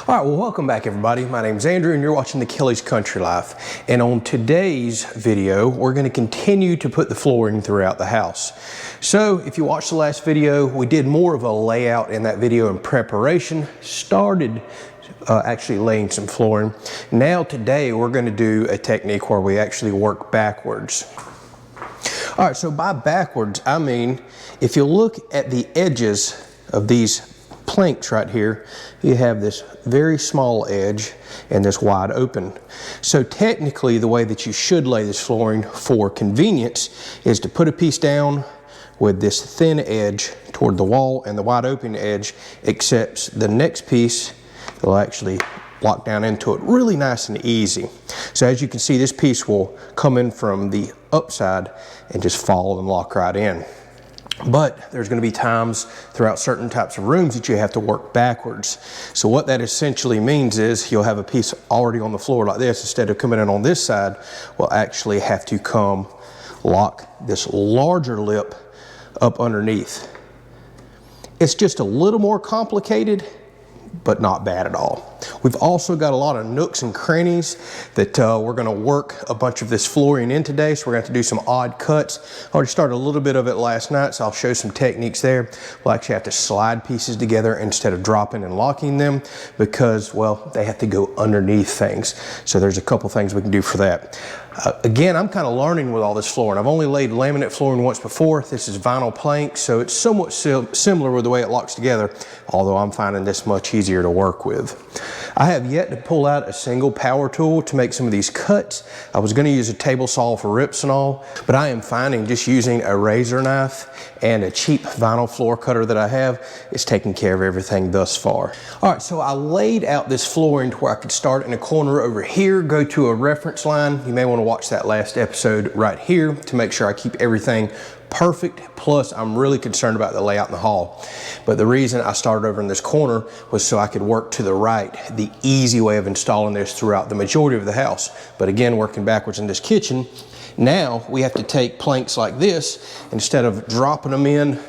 All right, well, welcome back, everybody. My name's Andrew, and you're watching the Kelley's Country Life. And on today's video, we're going to continue to put the flooring throughout the house. So if you watched the last video, we did more of a layout in that video in preparation, started actually laying some flooring. Now today, we're going to do a technique where we actually work backwards. All right, so by backwards, I mean, if you look at the edges of these planks right here, you have this very small edge and this wide open. So technically the way that you should lay this flooring for convenience is to put a piece down with this thin edge toward the wall and the wide open edge, except the next piece will actually lock down into it really nice and easy. So as you can see, this piece will come in from the upside and just fall and lock right in. But there's going to be times throughout certain types of rooms that you have to work backwards. So what that essentially means is you'll have a piece already on the floor like this. Instead of coming in on this side, we'll actually have to come lock this larger lip up underneath. It's just a little more complicated, but not bad at all. We've also got a lot of nooks and crannies that we're going to work a bunch of this flooring in today, so we're going to have to do some odd cuts. I already started a little bit of it last night, so I'll show some techniques there. We'll actually have to slide pieces together instead of dropping and locking them because, well, they have to go underneath things. So there's a couple things we can do for that. Again, I'm kind of learning with all this flooring. I've only laid laminate flooring once before. This is vinyl plank, so it's somewhat similar with the way it locks together, although I'm finding this much easier to work with. I have yet to pull out a single power tool to make some of these cuts. I was going to use a table saw for rips and all, but I am finding just using a razor knife and a cheap vinyl floor cutter that I have is taking care of everything thus far. All right, so I laid out this flooring to where I could start in a corner over here, go to a reference line. You may want to watch that last episode right here to make sure I keep everything perfect. Plus, I'm really concerned about the layout in the hall. But the reason I started over in this corner was so I could work to the right, the easy way of installing this throughout the majority of the house. But again, working backwards in this kitchen, now we have to take planks like this, instead of dropping them in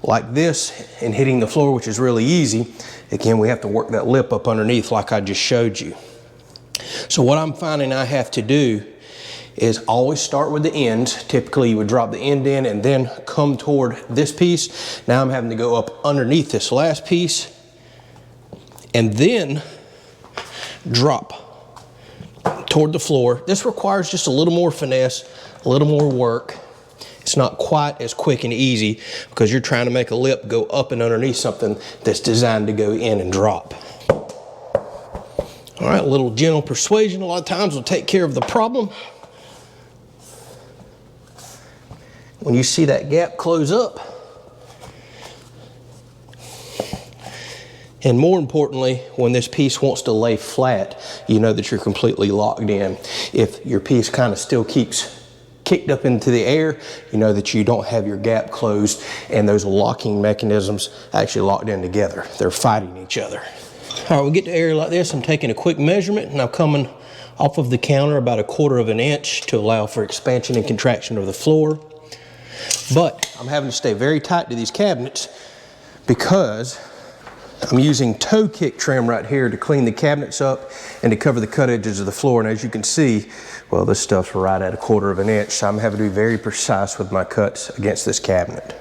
like this and hitting the floor, which is really easy. Again, we have to work that lip up underneath like I just showed you. So what I'm finding I have to do is always start with the ends. Typically you would drop the end in and then come toward this piece. Now I'm having to go up underneath this last piece and then drop toward the floor. This requires just a little more finesse, a little more work. It's not quite as quick and easy because you're trying to make a lip go up and underneath something that's designed to go in and drop. All right, a little gentle persuasion a lot of times will take care of the problem. When you see that gap close up, and more importantly, when this piece wants to lay flat, you know that you're completely locked in. If your piece kind of still keeps kicked up into the air, you know that you don't have your gap closed and those locking mechanisms actually locked in together. They're fighting each other. All right, we get to an area like this, I'm taking a quick measurement and I'm coming off of the counter about 1/4 of an inch to allow for expansion and contraction of the floor. But I'm having to stay very tight to these cabinets because I'm using toe kick trim right here to clean the cabinets up and to cover the cut edges of the floor. And as you can see, well, this stuff's right at 1/4 of an inch. So I'm having to be very precise with my cuts against this cabinet.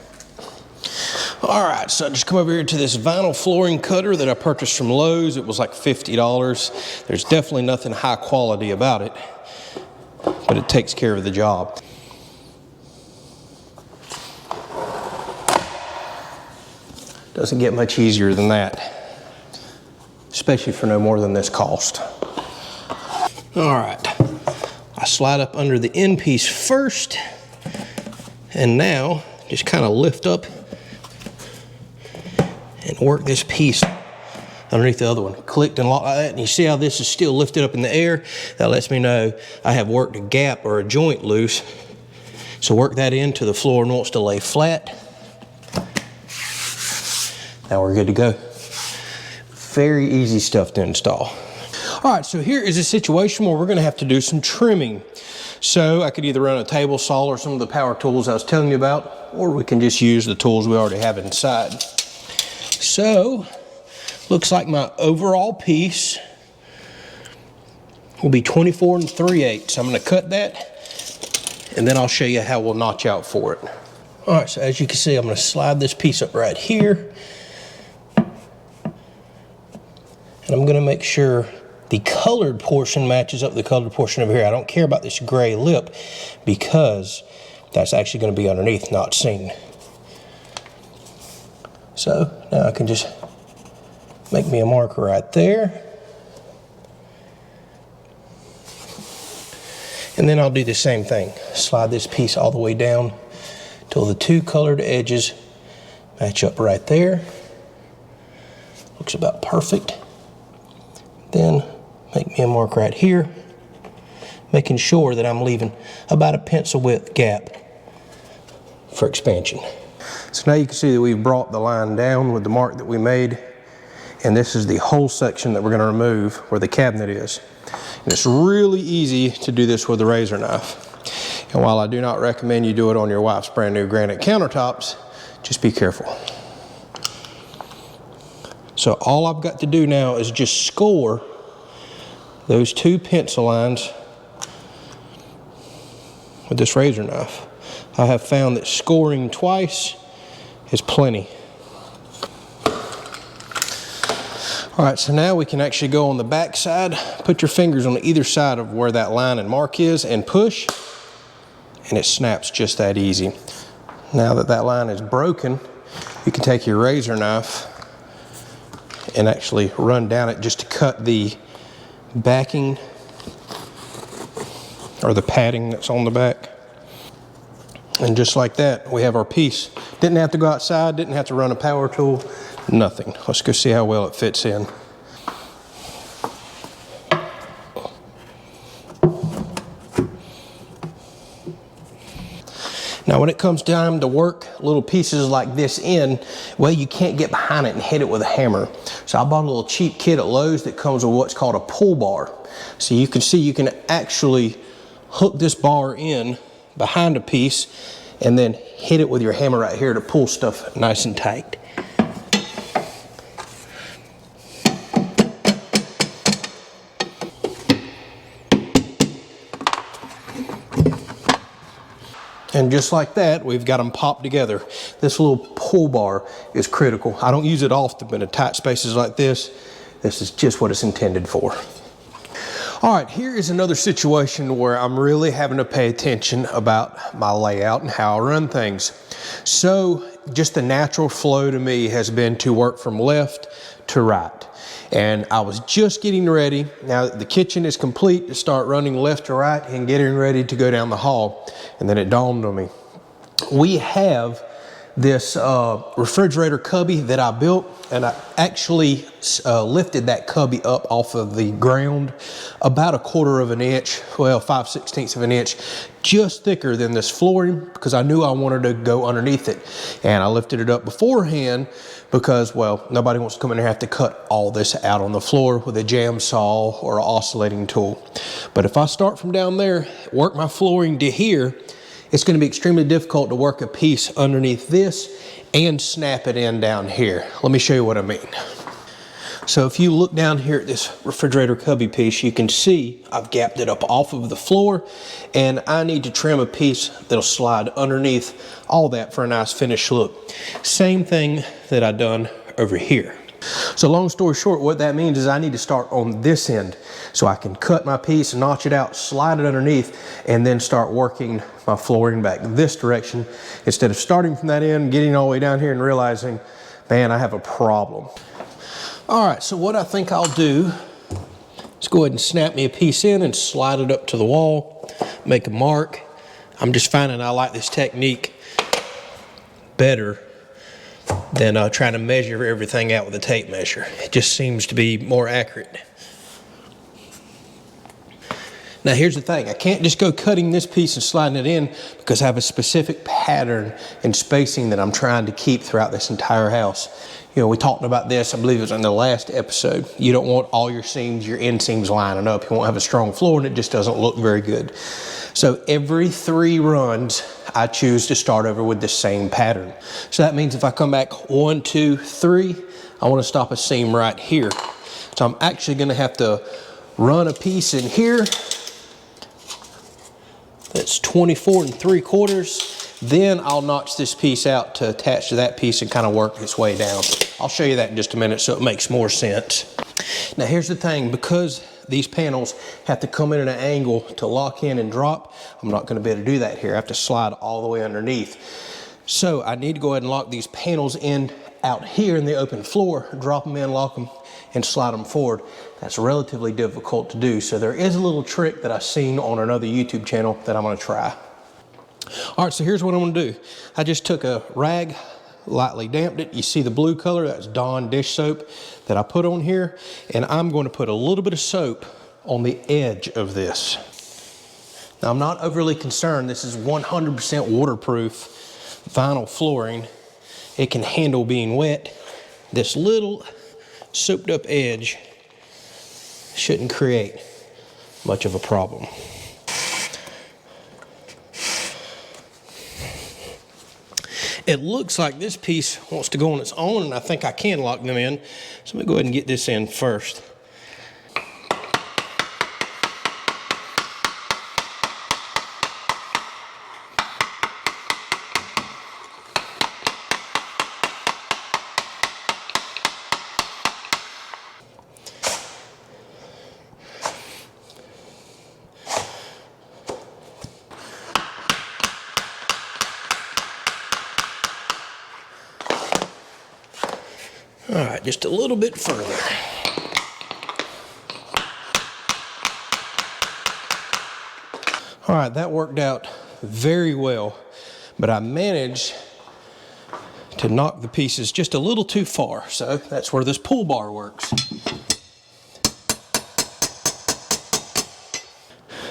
All right, so I just come over here to this vinyl flooring cutter that I purchased from Lowe's. It was like $50. There's definitely nothing high quality about it, but it takes care of the job. Doesn't get much easier than that, especially for no more than this cost. All right, I slide up under the end piece first, and now just kind of lift up and work this piece underneath the other one. Clicked and locked like that, and you see how this is still lifted up in the air? That lets me know I have worked a gap or a joint loose. So work that into the floor and wants to lay flat. Now we're good to go. Very easy stuff to install. All right, so here is a situation where we're gonna have to do some trimming. So I could either run a table saw or some of the power tools I was telling you about, or we can just use the tools we already have inside. So Looks like my overall piece will be 24 3/8. I'm going to cut that, and then I'll show you how we'll notch out for it. All right, so as you can see, I'm going to slide this piece up right here. And I'm going to make sure the colored portion matches up the colored portion over here. I don't care about this gray lip because that's actually going to be underneath, not seen. So now I can just make me a marker right there. And then I'll do the same thing. Slide this piece all the way down till the two colored edges match up right there. Looks about perfect. Then make me a mark right here, making sure that I'm leaving about a pencil width gap for expansion. So now you can see that we've brought the line down with the mark that we made, and this is the whole section that we're going to remove where the cabinet is. And it's really easy to do this with a razor knife. And while I do not recommend you do it on your wife's brand new granite countertops, just be careful. So all I've got to do now is just score those two pencil lines with this razor knife. I have found that scoring twice is plenty. All right, so now we can actually go on the back side, put your fingers on either side of where that line and mark is and push, and it snaps just that easy. Now that that line is broken, you can take your razor knife and actually run down it just to cut the backing or the padding that's on the back. And just like that, we have our piece. Didn't have to go outside, didn't have to run a power tool, nothing. Let's go see how well it fits in. Now when it comes time to work little pieces like this in, well, you can't get behind it and hit it with a hammer. So I bought a little cheap kit at Lowe's that comes with what's called a pull bar. So you can see you can actually hook this bar in behind a piece and then hit it with your hammer right here to pull stuff nice and tight. And just like that, we've got them popped together. This little pull bar is critical. I don't use it often, but in tight spaces like this, this is just what it's intended for. All right, here is another situation where I'm really having to pay attention about my layout and how I run things. So just the natural flow to me has been to work from left to right. And I was just getting ready, now that the kitchen is complete, to start running left to right and getting ready to go down the hall. And then it dawned on me. We have this refrigerator cubby that I built, and I actually lifted that cubby up off of the ground about 1/4 of an inch, well, 5/16 of an inch, just thicker than this flooring, because I knew I wanted to go underneath it. And I lifted it up beforehand because, well, nobody wants to come in here and have to cut all this out on the floor with a jam saw or an oscillating tool. But if I start from down there, work my flooring to here, it's going to be extremely difficult to work a piece underneath this and snap it in down here. Let me show you what I mean. So if you look down here at this refrigerator cubby piece, you can see I've gapped it up off of the floor, and I need to trim a piece that'll slide underneath all that for a nice finished look. Same thing that I've done over here. So long story short, what that means is I need to start on this end so I can cut my piece, notch it out, slide it underneath, and then start working my flooring back this direction instead of starting from that end, getting all the way down here and realizing, man, I have a problem. All right, so what I think I'll do is go ahead and snap me a piece in and slide it up to the wall, make a mark. I'm just finding I like this technique better than trying to measure everything out with a tape measure. It just seems to be more accurate. Now here's the thing, I can't just go cutting this piece and sliding it in because I have a specific pattern and spacing that I'm trying to keep throughout this entire house. You know, we talked about this, I believe it was in the last episode. You don't want all your seams, your inseams lining up. You won't have a strong floor and it just doesn't look very good. So every 3 runs, I choose to start over with the same pattern. So that means if I come back 1, 2, 3, I want to stop a seam right here. So I'm actually going to have to run a piece in here. That's 24 3/4. Then I'll notch this piece out to attach to that piece and kind of work its way down. I'll show you that in just a minute so it makes more sense. Now here's the thing, because these panels have to come in at an angle to lock in and drop, I'm not going to be able to do that here. I have to slide all the way underneath. So I need to go ahead and lock these panels in out here in the open floor, drop them in, lock them, and slide them forward. That's relatively difficult to do. So there is a little trick that I've seen on another YouTube channel that I'm going to try. All right, so here's what I'm going to do. I just took a rag, lightly damped it. You see the blue color, that's Dawn dish soap that I put on here. And I'm going to put a little bit of soap on the edge of this. Now, I'm not overly concerned. This is 100% waterproof vinyl flooring. It can handle being wet. This little soaped up edge shouldn't create much of a problem. It looks like this piece wants to go on its own, and I think I can lock them in. So let me go ahead and get this in first. All right, just a little bit further. All right, that worked out very well, but I managed to knock the pieces just a little too far, so that's where this pull bar works.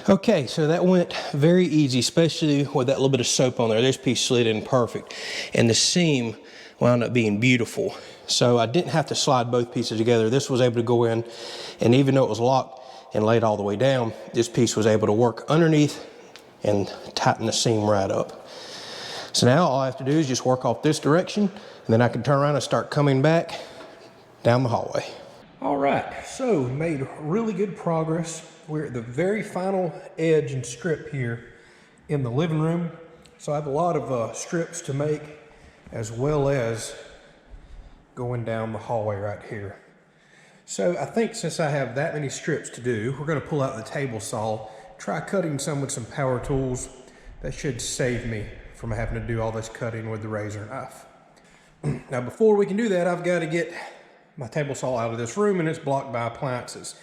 Okay, so that went very easy, especially with that little bit of soap on there. This piece slid in perfect, and the seam wound up being beautiful. So I didn't have to slide both pieces together. This was able to go in, and even though it was locked and laid all the way down, this piece was able to work underneath and tighten the seam right up. So now all I have to do is just work off this direction, and then I can turn around and start coming back down the hallway. All right, so made really good progress. We're at the very final edge and strip here in the living room. So I have a lot of strips to make, as well as going down the hallway right here. So I think since I have that many strips to do, we're going to pull out the table saw, try cutting some with some power tools. That should save me from having to do all this cutting with the razor knife. Now before we can do that, I've got to get my table saw out of this room, and it's blocked by appliances.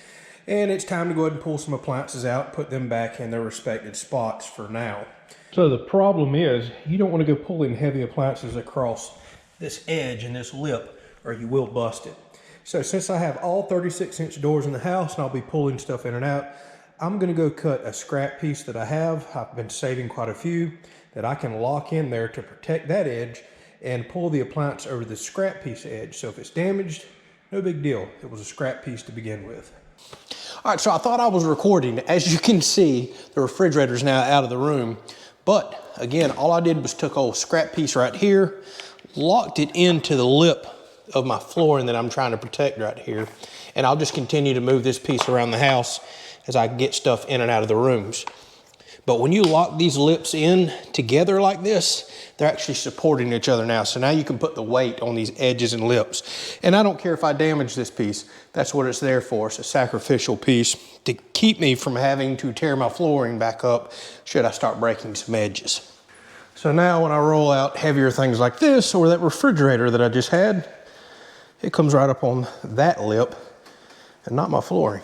And it's time to go ahead and pull some appliances out, put them back in their respected spots for now. So the problem is, you don't want to go pulling heavy appliances across this edge and this lip, or you will bust it. So since I have all 36-inch doors in the house and I'll be pulling stuff in and out, I'm going to go cut a scrap piece that I have. I've been saving quite a few that I can lock in there to protect that edge and pull the appliance over the scrap piece edge. So if it's damaged, no big deal. It was a scrap piece to begin with. All right, so I thought I was recording. As you can see, the refrigerator's now out of the room. But again, all I did was took a old scrap piece right here, locked it into the lip of my flooring that I'm trying to protect right here. And I'll just continue to move this piece around the house as I get stuff in and out of the rooms. But when you lock these lips in together like this, they're actually supporting each other now. So now you can put the weight on these edges and lips. And I don't care if I damage this piece. That's what it's there for. It's a sacrificial piece to keep me from having to tear my flooring back up should I start breaking some edges. So now when I roll out heavier things like this, or that refrigerator that I just had, it comes right up on that lip and not my flooring.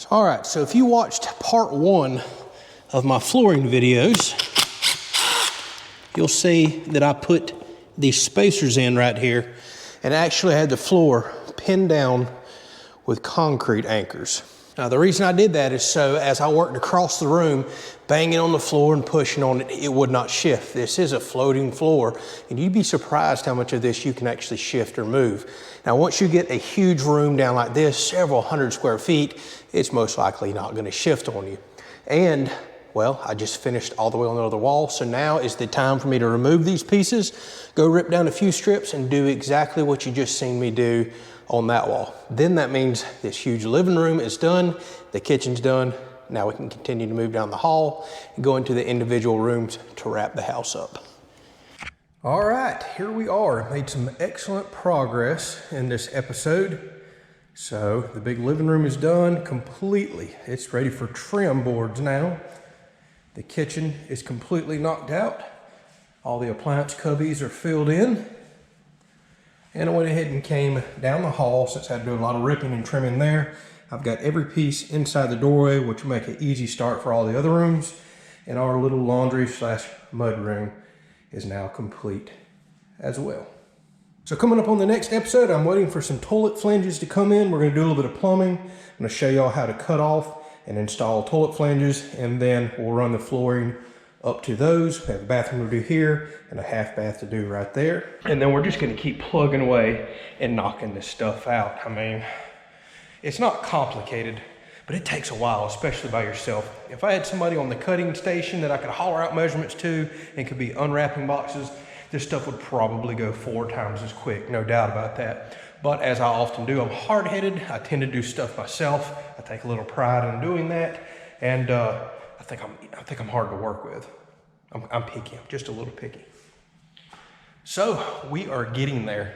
All right, so if you watched part 1 of my flooring videos, you'll see that I put these spacers in right here and actually had the floor pinned down with concrete anchors. Now, the reason I did that is so as I worked across the room, banging on the floor and pushing on it, it would not shift. This is a floating floor, and you'd be surprised how much of this you can actually shift or move. Now, once you get a huge room down like this, several hundred square feet, it's most likely not gonna shift on you. And, well, I just finished all the way on the other wall, so now is the time for me to remove these pieces, go rip down a few strips, and do exactly what you just seen me do on that wall. Then that means this huge living room is done, the kitchen's done. Now we can continue to move down the hall and go into the individual rooms to wrap the house up. All right, here we are. Made some excellent progress in this episode. So the big living room is done completely. It's ready for trim boards now. The kitchen is completely knocked out. All the appliance cubbies are filled in. And I went ahead and came down the hall since I had to do a lot of ripping and trimming there. I've got every piece inside the doorway, which will make an easy start for all the other rooms. And our little laundry / mud room is now complete as well. So coming up on the next episode, I'm waiting for some toilet flanges to come in. We're gonna do a little bit of plumbing. I'm gonna show y'all how to cut off and install toilet flanges, and then we'll run the flooring up to those. We have a bathroom to do here and a half bath to do right there. And then we're just gonna keep plugging away and knocking this stuff out. I mean, it's not complicated, but it takes a while, especially by yourself. If I had somebody on the cutting station that I could holler out measurements to and could be unwrapping boxes, this stuff would probably go 4 times as quick, no doubt about that. But as I often do, I'm hard-headed. I tend to do stuff myself. I take a little pride in doing that. And I think I'm hard to work with. I'm picky, I'm just a little picky. So we are getting there.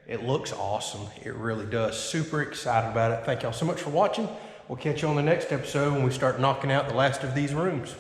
It looks awesome, it really does. Super excited about it. Thank y'all so much for watching. We'll catch you on the next episode when we start knocking out the last of these rooms.